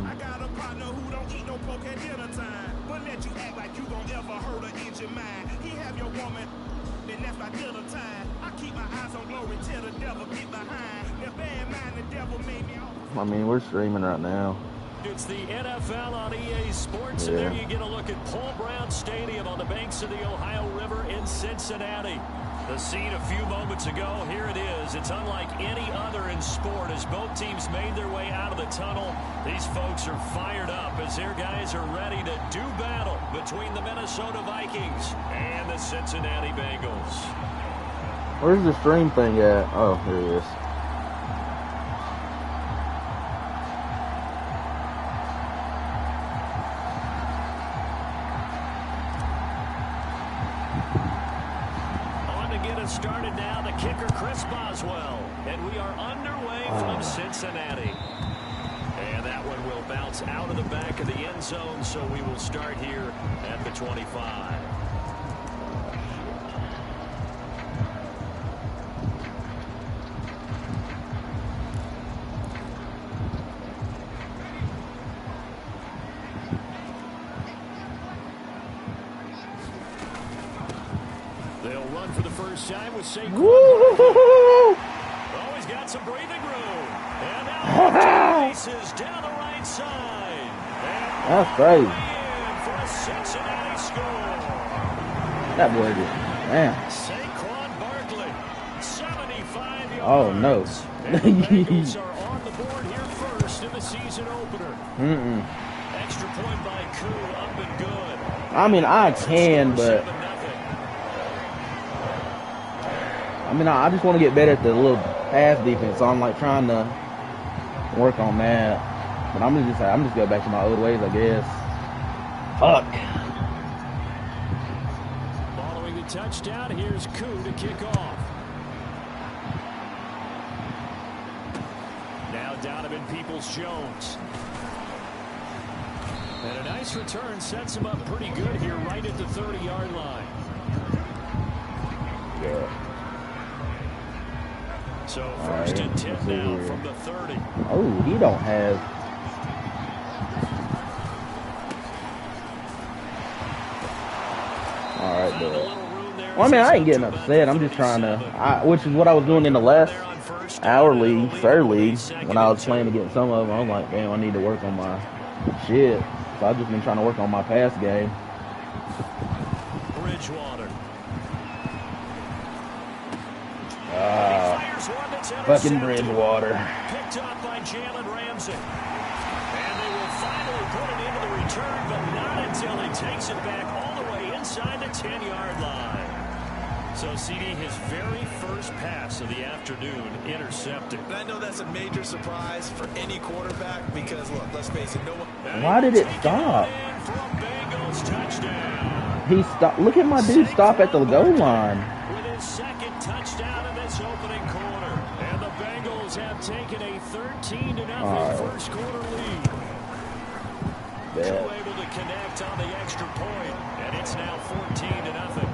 I got a partner who don't eat no pork at dinner time, but let you act like you gon' ever hurt or injure mine. He have your woman, then that's my dinner time. I keep my eyes on glory till the devil get behind. The bad mind, the devil made me off. I mean, we're streaming right now. It's the NFL on EA Sports, and there you get a look at Paul Brown Stadium on the banks of the Ohio River in Cincinnati. The scene a few moments ago, here it is. It's unlike any other in sport as both teams made their way out of the tunnel. These folks are fired up as their guys are ready to do battle between the Minnesota Vikings and the Cincinnati Bengals. Where's the stream thing at? Oh, here it is. Started now, the kicker Chris Boswell, and we are underway from Cincinnati. And that one will bounce out of the back of the end zone, so we will start here at the 25. They'll run for the first time with Saquon. Oh, he's got some breathing room. And now races down the right side. And that's crazy. For a Cincinnati score. That boy did. Man. Saquon Barkley, 75 yards. Oh, no. And the Bengals are on the board here first in the season opener. Extra point by Koo, up and good. I mean, I can, but... I mean, I just want to get better at the little pass defense, so I'm like trying to work on that. But I'm just go back to my old ways, I guess. Fuck. Following the touchdown, here's Koo to kick off. Now Donovan Peoples-Jones. And a nice return sets him up pretty good here, right at the 30-yard line. Yeah. So first and 10 now from the 30. Oh, he don't have. All right, bud. Well, I mean, I ain't getting upset. I'm just trying to, which is what I was doing in the last hour league, third league, when I was playing against some of them. I was like, damn, I need to work on my shit. So I've just been trying to work on my pass game. Bridgewater. Fucking Bridgewater. Picked up by Jalen Ramsey. And they will finally put it into the return, but not until he takes it back all the way inside the 10-yard line. So, CD, his very first pass of the afternoon intercepted. And I know that's a major surprise for any quarterback because, look, let's face it, no one... Why did it stop? For a Bengals touchdown. He stopped. Look at my dude stop at the goal line. With his second touchdown in this opening quarter. And the Bengals have taken a 13-0 first quarter lead. They're able to connect on the extra point, and it's now 14-0.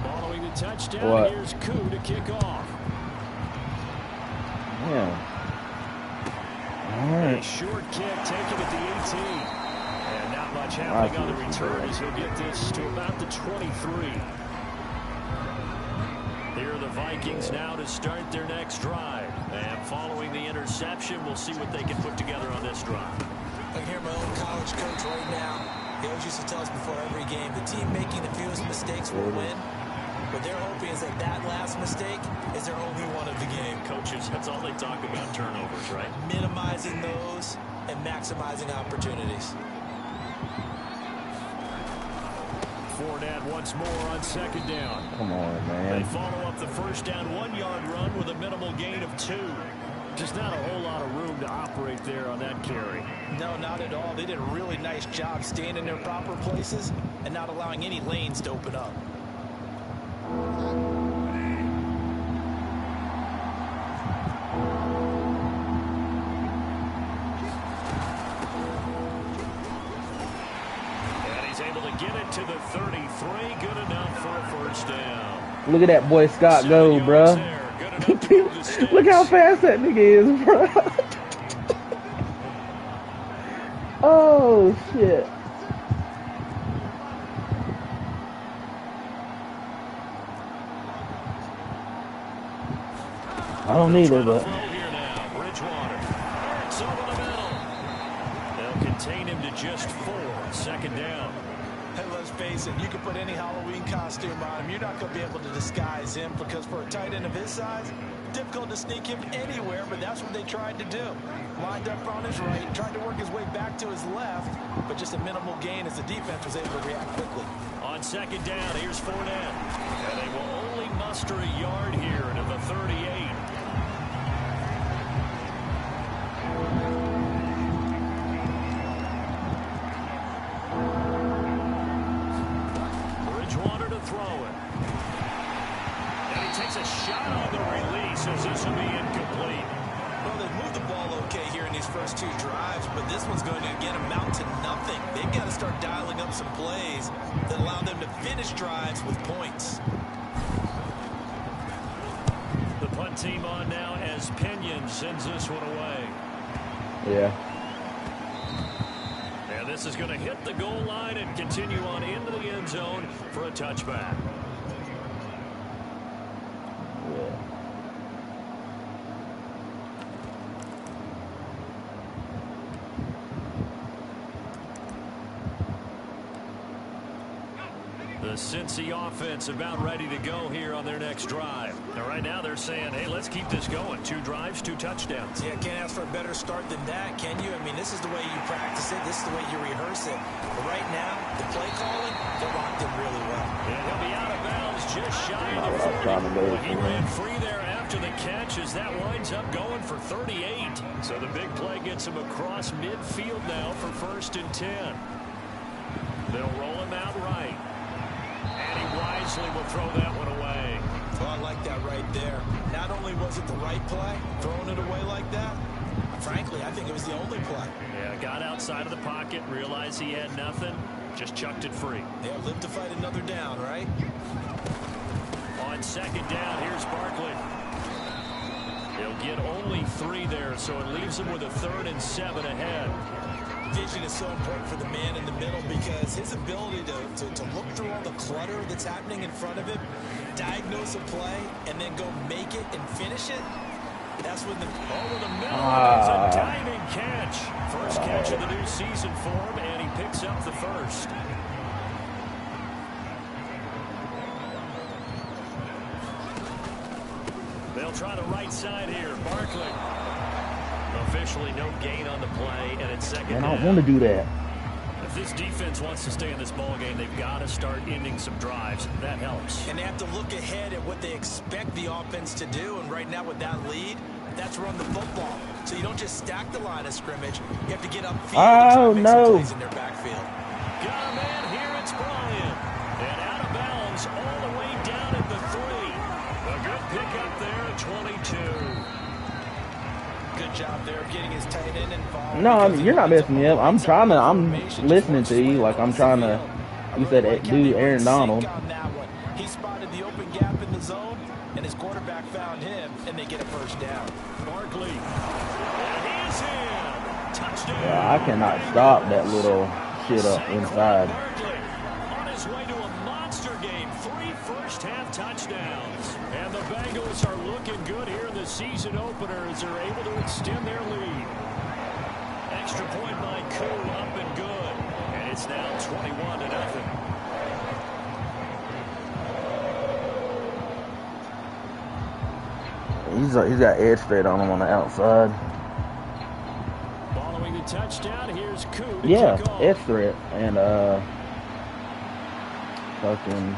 Following the touchdown, here's Koo to kick off. Yeah. All right. A short kick taken at the 18. And not much happening on the return as he'll get this to about the 23. Here are the Vikings now to start their next drive. And following the interception, we'll see what they can put together on this drive. I can hear my own college coach right now. He always used to tell us before every game, the team making the fewest mistakes will win. What they're hoping is that that last mistake is their only one of the game. Coaches, that's all they talk about, turnovers, right? Minimizing those and maximizing opportunities. Fournette once more on second down. Come on, man. They follow up the first down 1-yard run with a minimal gain of 2. Just not a whole lot of room to operate there on that carry. No, not at all. They did a really nice job staying in their proper places and not allowing any lanes to open up. get it to the 33. Good enough for a first down. Look at that boy Scott go, bro. Look how fast that nigga is, bro. Oh, shit. I don't need it, but... They'll contain him to just 4. Second down. Hey, let's face it, you can put any Halloween costume on him. You're not going to be able to disguise him because for a tight end of his size, difficult to sneak him anywhere, but that's what they tried to do. Lined up on his right, tried to work his way back to his left, but just a minimal gain as the defense was able to react quickly. On second down, here's Fournette. And they will only muster a yard here to the 38. First 2 drives, but this one's going to again amount to nothing. They've got to start dialing up some plays that allow them to finish drives with points. The punt team on now as Pinion sends this one away. Yeah. And this is going to hit the goal line and continue on into the end zone for a touchback. The Cincy offense about ready to go here on their next drive. And right now they're saying, hey, let's keep this going. 2 drives, 2 touchdowns. Yeah, can't ask for a better start than that, can you? I mean, this is the way you practice it. This is the way you rehearse it. But right now, the play calling, they're locked in really well. Yeah, he'll be out of bounds just shy of the 40. He ran free there after the catch as that winds up going for 38. So the big play gets him across midfield now for 1st and 10. They'll roll him out right. And he wisely will throw that one away. Well, I like that right there. Not only was it the right play, throwing it away like that, frankly, I think it was the only play. Yeah, got outside of the pocket, realized he had nothing, just chucked it free. Yeah, live to fight another down, right? On second down, here's Barkley. He'll get only 3 there, so it leaves him with a 3rd and 7 ahead. Vision is so important for the man in the middle because his ability to look through all the clutter that's happening in front of him, diagnose a play, and then go make it and finish it, that's when the... Over the middle, it's a diving catch. First catch of the new season for him, and he picks up the 1st. They'll try the right side here. Barkley. Officially no gain on the play, and it's second down. I don't want to do that. If this defense wants to stay in this ball game, they've got to start ending some drives. That helps. And they have to look ahead at what they expect the offense to do, and right now with that lead, that's run the football. So you don't just stack the line of scrimmage. You have to get upfield and try to make some plays in their backfield. Got a man here, it's Bryant. And out of bounds all the way down at the 3. A good pickup there at 22. Good job there getting his tight end involved. No, I mean, you're not messing me up. I'm listening to you. Like, I'm trying to, you said, dude, Aaron Donald. He spotted the open gap in the zone, and his quarterback found him, and they get a first down. Barkley. And he's in. Touchdown. Yeah, I cannot stop that little shit up inside. Barkley on his way to a monster game. 3 first-half touchdowns. And the Bengals are looking good here in the season opener as they're able to extend their lead. Extra point by Koo, up and good. And it's now 21-0. He's got edge straight on him on the outside. Following the touchdown, here's Koo to kick off. Edge threat. And, fucking...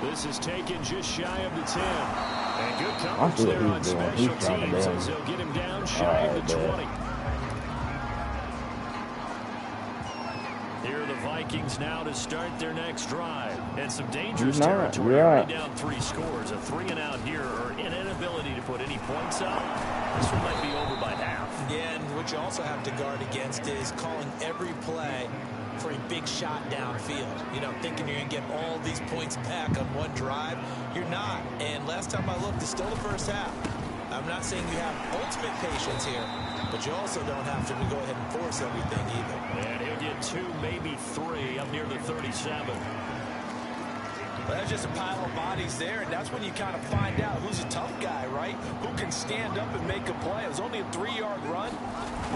This is taken just shy of the 10. And good coverage there on special teams as they'll get him down shy of the 20. Here are the Vikings now to start their next drive. And some dangerous territory. Already down 3 scores. A 3-and-out here, or an inability to put any points up. This one might be over by half. Yeah, and what you also have to guard against is calling every play for a big shot downfield. You know, thinking you're going to get all these points back on one drive. You're not. And last time I looked, it's still the first half. I'm not saying you have ultimate patience here, but you also don't have to go ahead and force everything either. And he'll get 2, maybe 3 up near the 37. Well, that's just a pile of bodies there, and that's when you kind of find out who's a tough guy, right? Who can stand up and make a play. It was only a 3-yard run.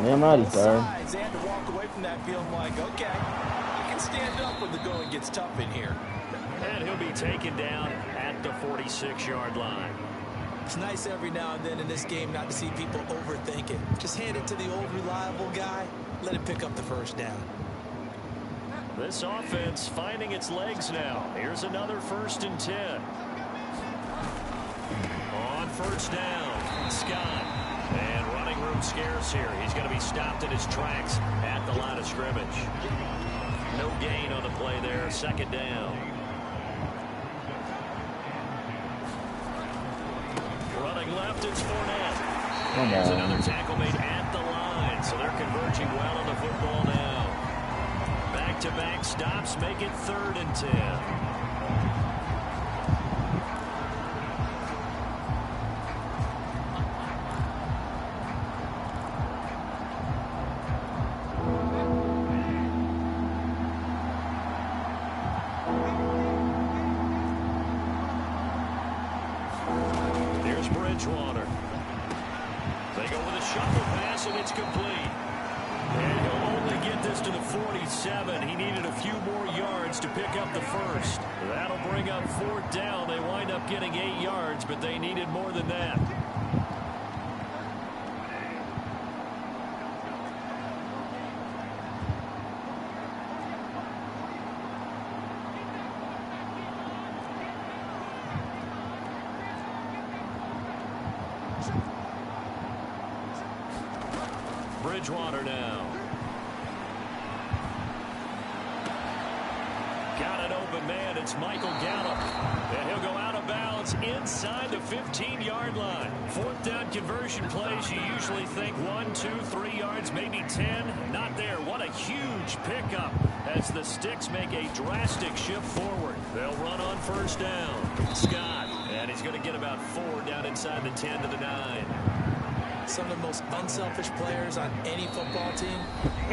Damn righty, sir. They had to walk away from that feeling like, okay, you can stand up when the going gets tough in here. And he'll be taken down at the 46-yard line. It's nice every now and then in this game not to see people overthink it. Just hand it to the old reliable guy. Let it pick up the first down. This offense finding its legs now. Here's another 1st and 10. On 1st down, Scott. And running room scarce here. He's going to be stopped in his tracks at the line of scrimmage. No gain on the play there. 2nd down. Running left, it's Fournette. There's another tackle made at the line. So they're converging well on the football now. Back-to-back stops make it 3rd and 10. Here's Bridgewater. They go with a shuffle pass, and it's complete. And he'll only get this to the 47. He needed a few more yards to pick up the 1st. That'll bring up 4th down. They wind up getting 8 yards, but they needed more than that. Bridgewater now. Got an open man. It's Michael Gallup. And he'll go out of bounds inside the 15-yard line. 4th down conversion plays. You usually think 1, 2, 3 yards, maybe 10. Not there. What a huge pickup as the Sticks make a drastic shift forward. They'll run on 1st down. Scott. And he's going to get about 4 down inside the 10 to the 9. Some of the most unselfish players on any football team,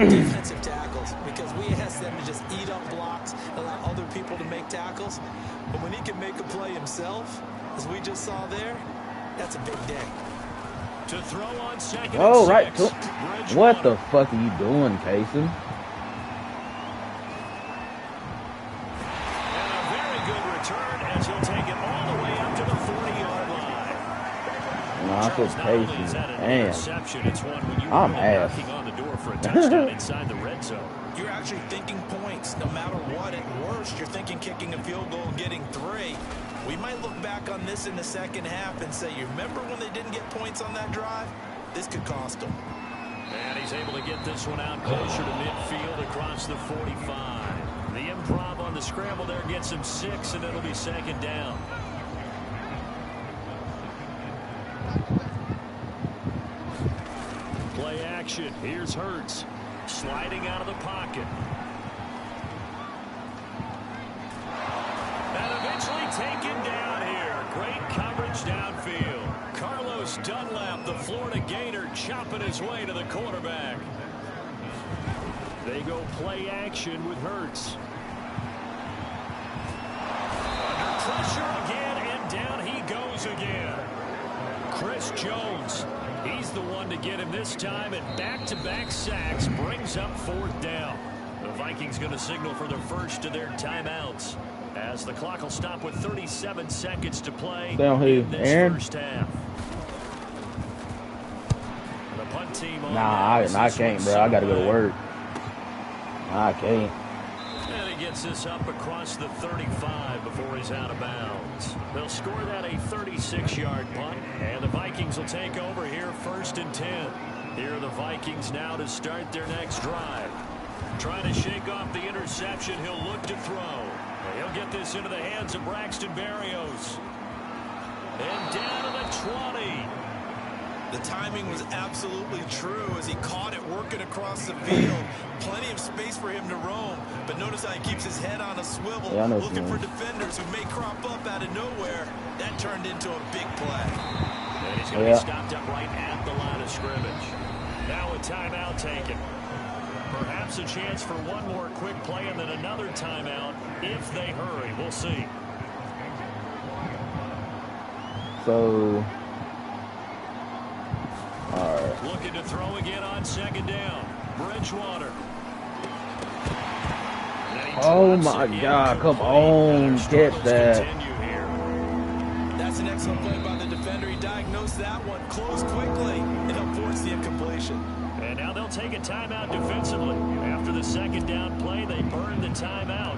defensive tackles, because we ask them to just eat up blocks, allow other people to make tackles. But when he can make a play himself, as we just saw there, that's a big day. To throw on 2nd Oh, and 6. right. What the fuck are you doing, Kaysen? And a very good return as he'll take it all the way up to the 40-yard line. Nah, I feel Kaysen. Damn. I'm ass. Knocking on the door for a touchdown inside the red zone. You're actually thinking points no matter what. At worst, you're thinking kicking a field goal and getting 3. We might look back on this in the 2nd half and say, you remember when they didn't get points on that drive? This could cost them. And he's able to get this one out closer to midfield across the 45. The improv on the scramble there gets him 6, and it'll be 2nd down. Play action. Here's Hurts. Sliding out of the pocket. And eventually taken down here. Great coverage downfield. Carlos Dunlap, the Florida Gator, chopping his way to the quarterback. They go play action with Hurts. Under pressure again, and down he goes again. Chris Jones. He's the one to get him this time, and back-to-back sacks brings up 4th down. The Vikings going to signal for their first of their timeouts as the clock will stop with 37 seconds to play in this first half. The punt team on I can't, bro. I got to go to work. I can't. And he gets this up across the 35 before he's out of bounds. They'll score that a 36-yard punt, and the Vikings will take over here 1st and 10. Here are the Vikings now to start their next drive. Trying to shake off the interception, he'll look to throw. And he'll get this into the hands of Braxton Berrios. And down to the 20. The timing was absolutely true as he caught it working across the field. Plenty of space for him to roam, but notice how he keeps his head on a swivel, looking for defenders who may crop up out of nowhere. That turned into a big play. And he's going to be stopped up right at the line of scrimmage. Now a timeout taken. Perhaps a chance for one more quick play and then another timeout if they hurry. We'll see. So, all right. Looking to throw again on second down. Bridgewater. Oh my God! Come on, catch that. That's an excellent play by the defender. He diagnosed that one, closed quickly, and helped force the incompletion. And now they'll take a timeout defensively. After the second down play, they burn the timeout,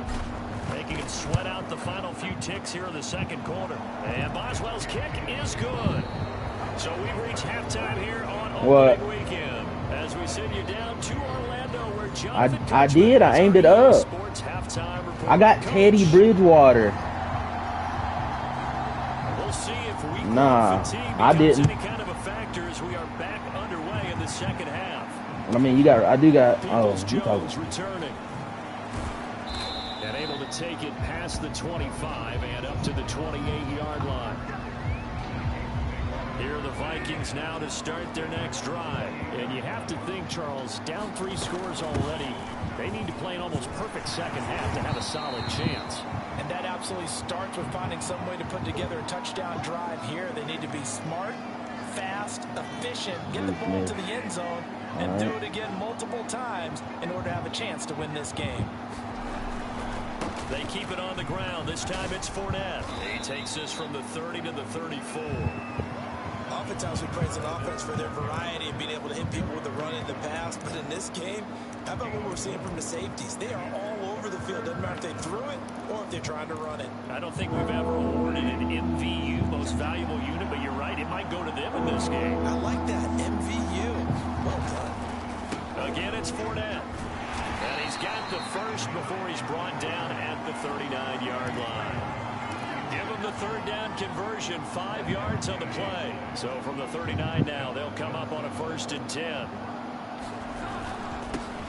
making it sweat out the final few ticks here in the second quarter. And Boswell's kick is good. So we reach halftime here on opening weekend. As we send you down to Orlando, where I did. I aimed it up. I got Teddy Bridgewater. We'll see if we I didn't. any kind of a factor as we are back underway in the second half. I mean, I do got. Oh, Jones returning. And able to take it past the 25 and up to the 28-yard line. Here are the Vikings now to start their next drive. And you have to think, Charles, down 3 scores already. They need to play an almost perfect second half to have a solid chance. And that absolutely starts with finding some way to put together a touchdown drive here. They need to be smart, fast, efficient, get the ball to the end zone, and do it again multiple times in order to have a chance to win this game. They keep it on the ground. This time it's Fournette. He takes this from the 30 to the 34. Oftentimes we praise an offense for their variety and being able to hit people with the run in the past. But in this game, how about what we're seeing from the safeties? They are all over the field. Doesn't matter if they threw it or if they're trying to run it. I don't think we've ever awarded an MVU, most valuable unit, but you're right. It might go to them in this game. I like that. MVU. Well done. Again, it's Fournette. And he's got the first before he's brought down at the 39-yard line. Give them the third down conversion, 5 yards on the play. So from the 39 now, they'll come up on a 1st and 10.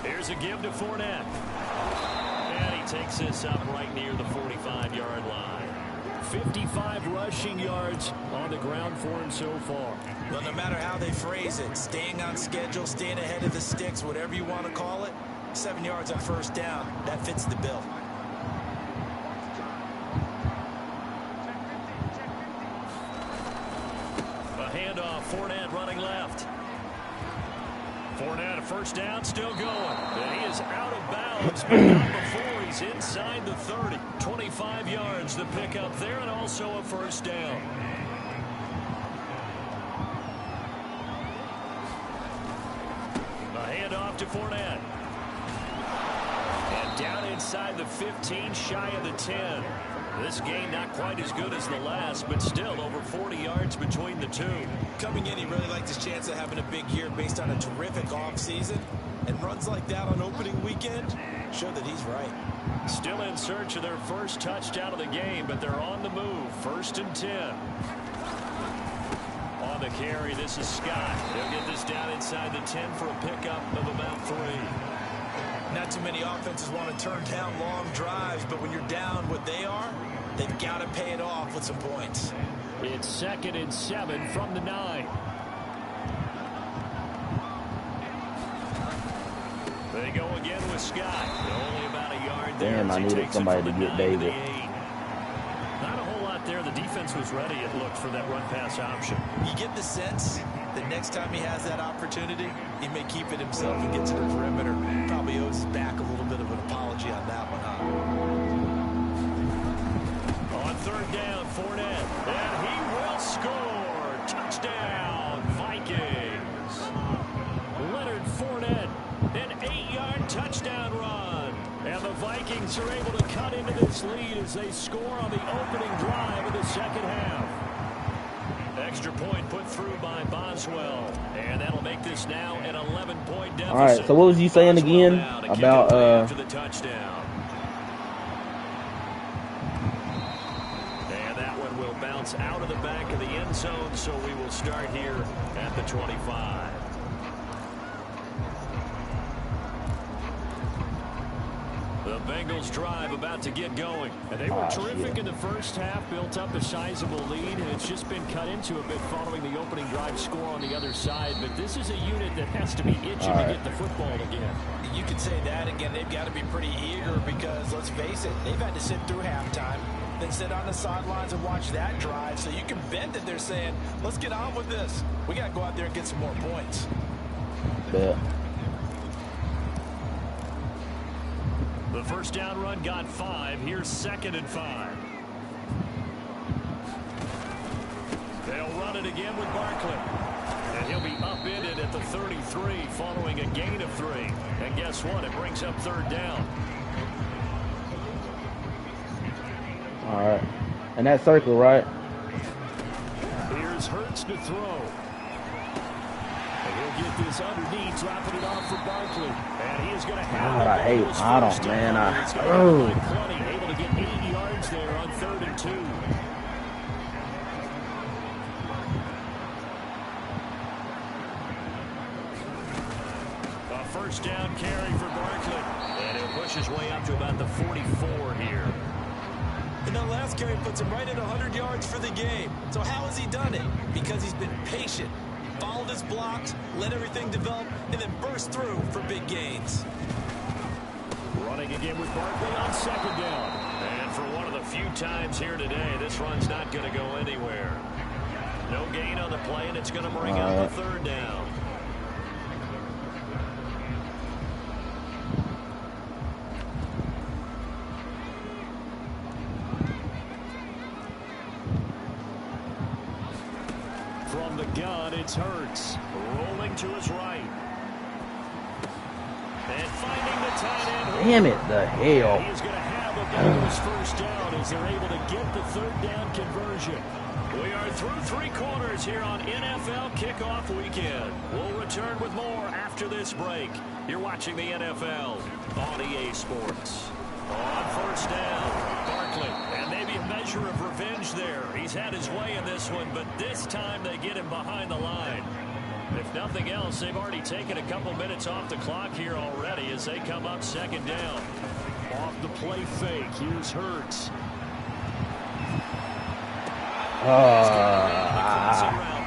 Here's a give to Fournette. And he takes this up right near the 45-yard line. 55 rushing yards on the ground for him so far. Well, no matter how they phrase it, staying on schedule, staying ahead of the sticks, whatever you want to call it, 7 yards on 1st down, that fits the bill. Handoff, Fournette running left. Fournette, a 1st down, still going. And he is out of bounds, but not before he's inside the 30. 25 yards to pick up there, and also a 1st down. A handoff to Fournette. And down inside the 15, shy of the 10. This game not quite as good as the last, but still over 40 yards between the two. Coming in, he really liked his chance of having a big year based on a terrific offseason. And runs like that on opening weekend show that he's right. Still in search of their first touchdown of the game, but they're on the move. 1st and 10. On the carry, this is Scott. They'll get this down inside the 10 for a pickup of about 3. Not too many offenses want to turn down long drives, but when you're down what they are, they've got to pay it off with some points. It's 2nd and 7 from the 9. They go again with Scott. Only about a yard there. Damn, I needed somebody to get David. Not a whole lot there. The defense was ready, it looked, for that run-pass option. You get the sense that next time he has that opportunity, he may keep it himself and get to the perimeter. Probably owes his back a little bit of an apology on that one, huh? On 3rd down, Fournette. And he will score. Touchdown, Vikings. Leonard Fournette, an 8-yard touchdown run. And the Vikings are able to cut into this lead as they score on the opening drive of the second half. Extra point put through by Boswell. And that'll make this now an 11-point deficit. All right, so what was you saying again about after the touchdown? And that one will bounce out of the back of the end zone, so we will start here at the 25. The Bengals drive about to get going. And they were terrific in the first half, built up a sizable lead, and it's just been cut into a bit following the opening drive score on the other side. But this is a unit that has to be itching to get the football again. You could say that again. They've got to be pretty eager because, let's face it, they've had to sit through halftime, then sit on the sidelines and watch that drive. So you can bet that they're saying, let's get on with this. We got to go out there and get some more points. Yeah. The first down run got 5. Here's 2nd and 5. They'll run it again with Barkley. And he'll be upended at the 33 following a gain of 3. And guess what? It brings up 3rd down. All right. And that circle, right? Here's Hurts to throw. And he'll get this underneath, dropping it off for Barkley. And he is going to have God, I hate Otto, man. Able to get 8 yards there on 3rd and 2. A first down carry for Barkley. And he'll push his way up to about the 44 here. And that last carry puts him right at 100 yards for the game. So how has he done it? Because he's been patient, followed his blocks, let everything develop, and then burst through for big gains. Running again with Barkley on 2nd down. And for one of the few times here today, this run's not going to go anywhere. No gain on the play, and it's going to bring out the 3rd down. From the gun, it's Hurts. Rolling to his right. And finding the tight end. Damn it, the hell. He is going to have a Bengals first down as they're able to get the 3rd down conversion. We are through 3 quarters here on NFL Kickoff Weekend. We'll return with more after this break. You're watching the NFL on EA Sports. On 1st down, Barkley. And maybe a measure of revenge there. He's had his way in this one, but this time they get him behind the line. If nothing else, they've already taken a couple minutes off the clock here already as they come up 2nd down. Off the play fake, here's Hurts.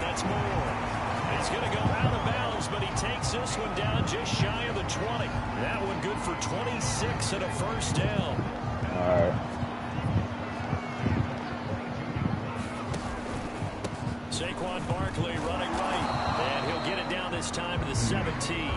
That's more. He's going to go out of bounds, but he takes this one down just shy of the 20. That one good for 26 and a first down. All right. Saquon Barkley running right, and he'll get it down this time to the 17.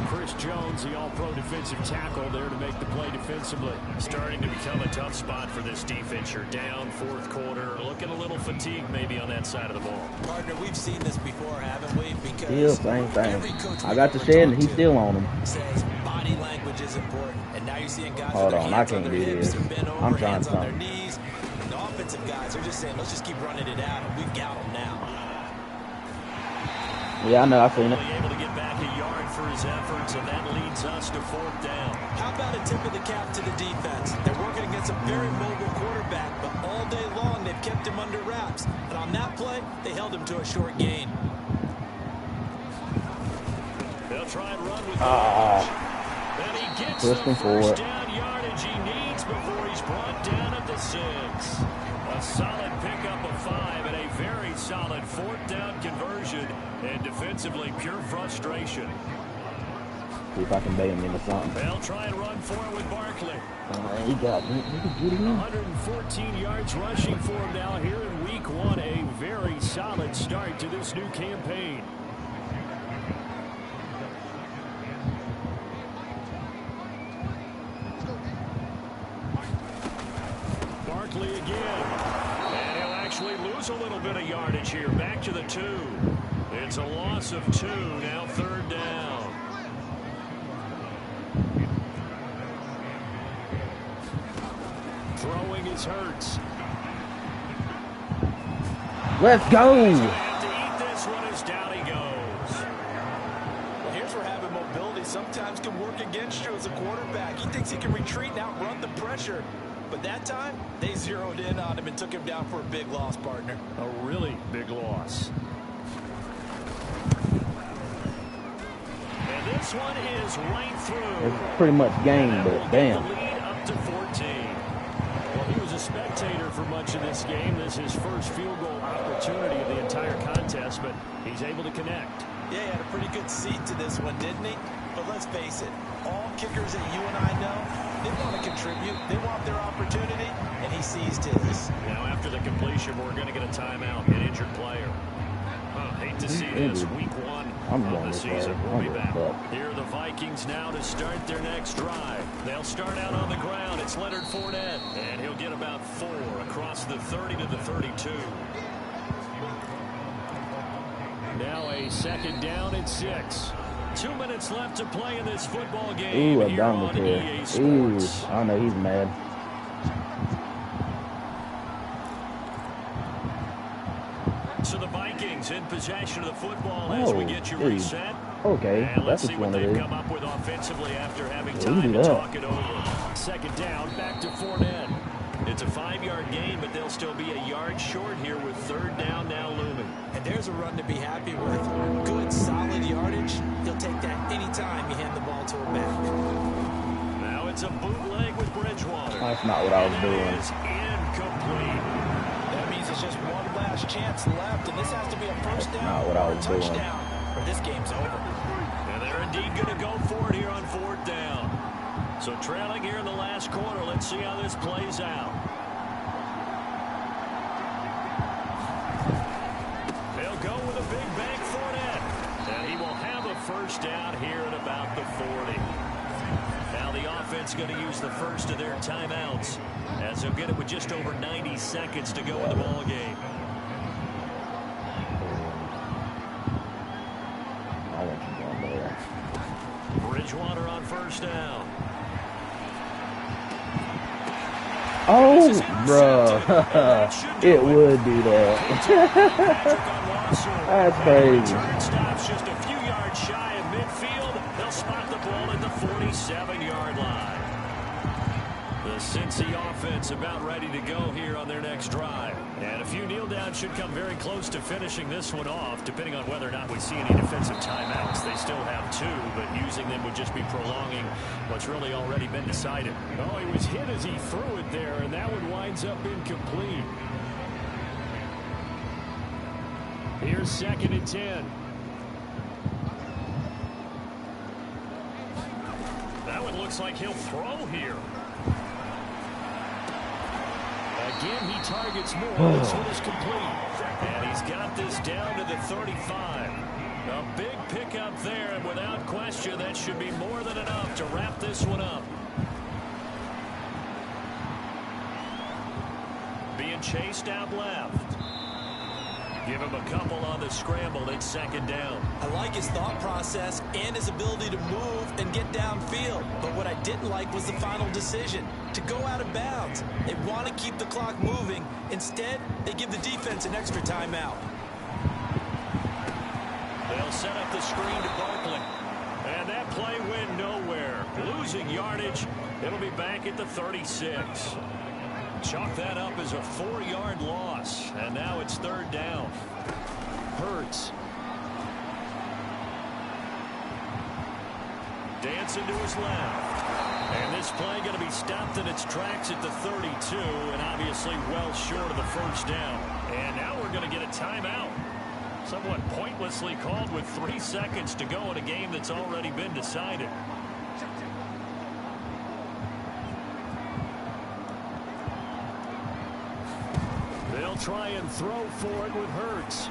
Chris Jones, the all-pro defensive tackle, there to make the play defensively. Starting to become a tough spot for this defense. You're down 4th quarter, looking a little fatigued maybe on that side of the ball. Partner, we've seen this before, haven't we? Still Because same thing. I got the shed and he's still on him. Says body language is important, and now you're seeing guys Hold with their on, I hands on can't their do hips, this. they're bent over, I'm trying hands on their something. knees. The offensive guys are just saying, let's just keep running it out, and we've got them now. Yeah, I know. I've seen it. Able to get back a yard for his efforts, and that leads us to 4th down. How about a tip of the cap to the defense? They're working against a very mobile quarterback, but all day long they've kept him under wraps. And on that play, they held him to a short gain. They'll try and run with and he gets the first down yardage he needs before he's brought down at the 6. A solid pickup of 5 and a very solid 4th down conversion. And defensively, pure frustration. See if I can bait him into something. They'll try and run for it with Barkley. He got me. 114 yards rushing for him now here in week 1. A very solid start to this new campaign. Barkley again. And he'll actually lose a little bit of yardage here. Back to the 2. It's a loss of 2. Now 3rd down. Throwing is Hurts. Let's go. He's going to have to eat this one as down he goes. Well, here's where having mobility sometimes can work against you as a quarterback. He thinks he can retreat and outrun the pressure. But that time, they zeroed in on him and took him down for a big loss, partner. A really big loss. And this one is right through. It's pretty much game, but damn. The lead up to 14. Well, he was a spectator for much of this game. This is his first field goal opportunity of the entire contest, but he's able to connect. Yeah, he had a pretty good seat to this one, didn't he? But let's face it, all kickers that you and I know, they want to contribute. They want their opportunity, and he seized his. Now, after the completion, we're going to get a timeout, an injured player. Hate to see this. Week 1 of the season. We'll be back. Here are the Vikings now to start their next drive. They'll start out on the ground. It's Leonard Fournette, and he'll get about 4 across the 30 to the 32. Now a second down and 6. 2 minutes left to play in this football game. Ooh, a here on EA Sports. Ooh, I know he's mad. So the Vikings in possession of the football as we get you reset. Okay, and let's that's see what what you they've want come up with offensively after having to time do. to talk it over. Second down, back to Fournette. It's a 5-yard gain, but they'll still be a yard short here with third down now looming. And there's a run to be happy with. Good, solid yardage. He'll take that anytime you hand the ball to him back. Now it's a bootleg with Bridgewater. That's not what I was doing. It is incomplete. That means it's just one last chance left, and this has to be a first down not what I or a was doing. touchdown, or this game's over. And they're indeed going to go for it here on fourth down. So trailing here in the last quarter. Let's see how this plays out. They'll go with a big bank Fournette. And he will have a first down here at about the 40. Now the offense going to use the first of their timeouts, as they'll get it with just over 90 seconds to go in the ball game. I want you going there. Bridgewater on first down. Oh, bruh. It would do that. That's crazy. Return stops just a few yards shy of midfield. They'll spot the ball at the 47-yard line. The Cincy offense about ready to go here on their next drive. And a few kneel downs should come very close to finishing this one off, depending on whether or not we see any defensive timeouts. They still have 2, but using them would just be prolonging what's really already been decided. Oh, he was hit as he threw it there, and that one winds up incomplete. Here's 2nd and 10. That one looks like he'll throw here. Again, he targets more. This one is complete. And he's got this down to the 35. A big pickup there, and without question, that should be more than enough to wrap this one up. Being chased out left. Give him a couple on the scramble. It's 2nd down. I like his thought process and his ability to move and get downfield. But what I didn't like was the final decision, to go out of bounds. They want to keep the clock moving. Instead, they give the defense an extra timeout. They'll set up the screen to Barkley. And that play went nowhere. Losing yardage. It'll be back at the 36. Chalk that up as a 4-yard loss. And now it's 3rd down. Hurts. Dancing to his left. And this play going to be stopped in its tracks at the 32. And obviously well short of the first down. And now we're going to get a timeout. Somewhat pointlessly called with 3 seconds to go in a game that's already been decided. They'll try and throw for it with Hurts.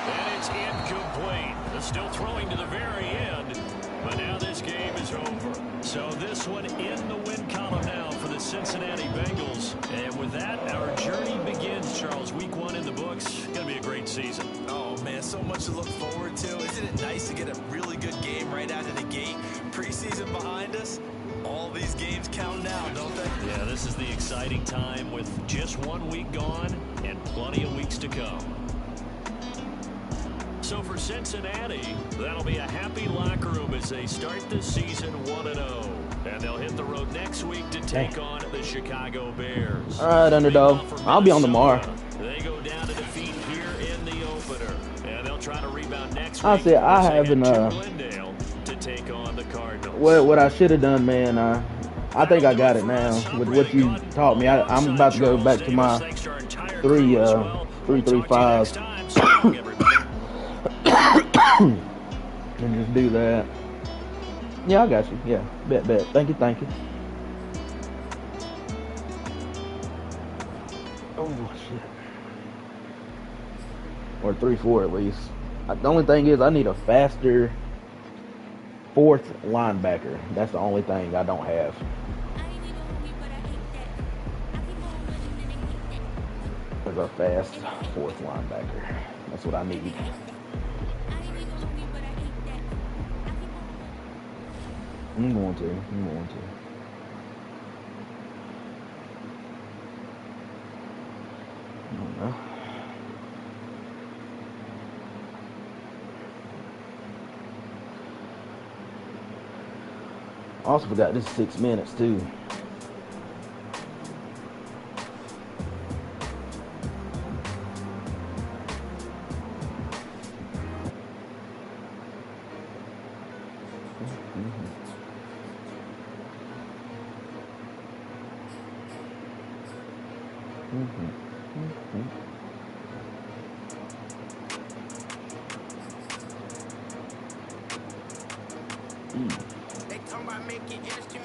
And it's incomplete. They're still throwing to the very end. But now this game is over. So this one in the win column now for the Cincinnati Bengals. And with that, our journey begins, Charles. Week 1 in the books. Going to be a great season. Oh, man, so much to look forward to. Isn't it nice to get a really good game right out of the gate? Preseason behind us. All these games count now, don't they? Yeah, this is the exciting time with just 1 week gone and plenty of weeks to come. So for Cincinnati, that'll be a happy locker room as they start the season 1-0. And they'll hit the the road next week to take on the Chicago Bears. All right, underdog. I'll be on tomorrow. They go down to defeat here in the opener. And they'll try to rebound next week. I said I haven't. Glendale to take on the Cardinals. What I should have done, man. I think I got it now with what you taught me. I'm about to go back to my 3-3-5 and just do that. Yeah, I got you. Yeah, bet. Thank you. Oh shit. Or 3-4 at least. The only thing is I need a faster fourth linebacker. That's the only thing I don't have. There's a fast fourth linebacker. That's what I need. I'm going to. I don't know. Also forgot this is 6 minutes too. They come by making industry